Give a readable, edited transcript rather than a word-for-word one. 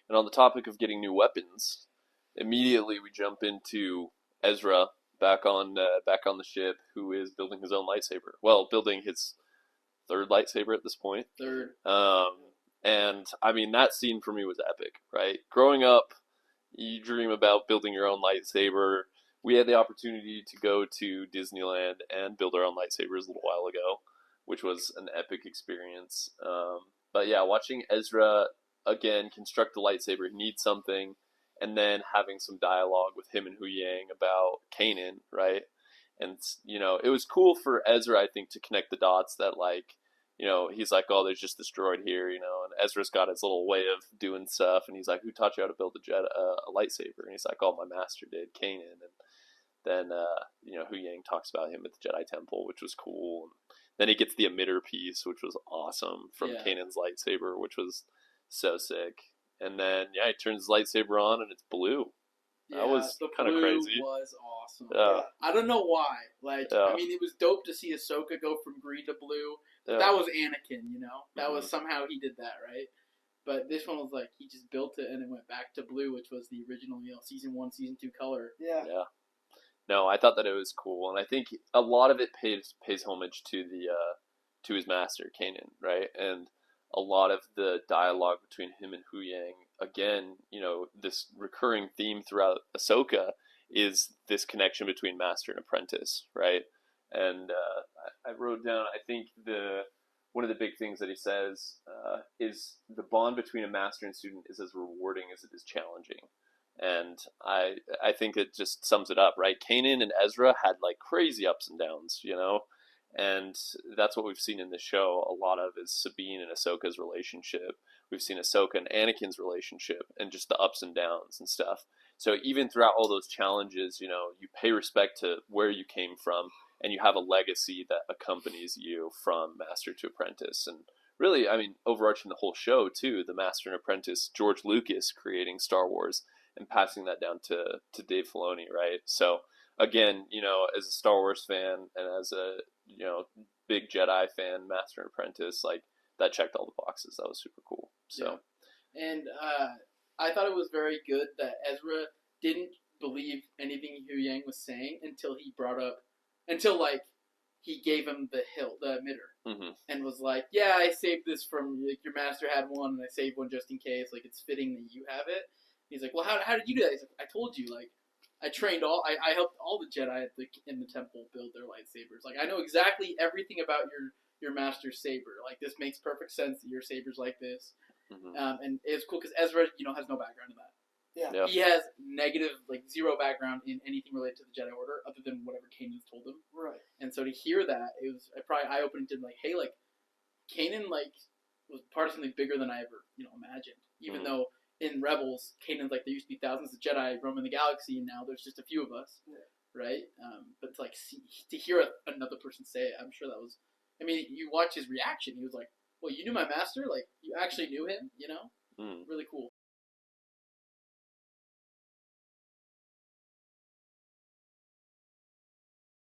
And on the topic of getting new weapons, immediately we jump into Ezra back on the ship, who is building his own lightsaber. Well, building his third lightsaber at this point. Third. And I mean that scene for me was epic, right? Growing up, you dream about building your own lightsaber. We had the opportunity to go to Disneyland and build our own lightsabers a little while ago, which was an epic experience. But yeah, watching Ezra again construct the lightsaber, he needs something, and then having some dialogue with him and Huyang about Kanan, right? And it was cool for Ezra, I think, to connect the dots that he's like, oh, there's just this droid here, and Ezra's got his little way of doing stuff, and he's like, who taught you how to build a lightsaber? And he's like, oh, my master did, Kanan. And then Huyang talks about him at the Jedi Temple, which was cool. And then he gets the emitter piece, which was awesome, from Kanan's lightsaber, which was so sick. And then he turns his lightsaber on, and it's blue. Yeah, that was kind of crazy. Was awesome. Yeah. I don't know why. I mean, it was dope to see Ahsoka go from green to blue. Yeah. That was Anakin, That was somehow he did that, right? But this one was like he just built it and it went back to blue, which was the original, season 1, season 2 color. Yeah. No, I thought that it was cool, and I think a lot of it pays homage to to his master, Kanan, right? And a lot of the dialogue between him and Huyang, again, this recurring theme throughout Ahsoka is this connection between master and apprentice, right? And I wrote down, I think one of the big things that he says is the bond between a master and student is as rewarding as it is challenging. And I think it just sums it up, right? Kanan and Ezra had like crazy ups and downs, and that's what we've seen in the show. A lot of is Sabine and Ahsoka's relationship. We've seen Ahsoka and Anakin's relationship, and just the ups and downs and stuff. So even throughout all those challenges, you pay respect to where you came from, and you have a legacy that accompanies you from master to apprentice. And really, I mean, overarching the whole show too, the master and apprentice, George Lucas creating Star Wars and passing that down to Dave Filoni, right? So again, as a Star Wars fan and as a big Jedi fan, master and apprentice, like that checked all the boxes. That was super cool. So, and I thought it was very good that Ezra didn't believe anything Huyang was saying until he gave him the emitter, and was like, "Yeah, I saved this from your master had one, and I saved one just in case. Like it's fitting that you have it." He's like, "Well, how did you do that?" He's like, "I told you, I trained I helped all the Jedi in the temple build their lightsabers. Like I know exactly everything about your master's saber. Like this makes perfect sense that your saber's like this." And it's cool because Ezra, has no background in that. Yeah. He has negative, zero background in anything related to the Jedi Order other than whatever Kanan told him. Right. And so to hear that, it was probably eye-opening to hey, Kanan, was part of something bigger than I ever, imagined. Even though in Rebels, Kanan's there used to be thousands of Jedi roaming the galaxy, and now there's just a few of us. Yeah. Right? But to hear another person say it, I'm sure that was, you watch his reaction, he was like, well, you knew my master? You actually knew him, Really cool.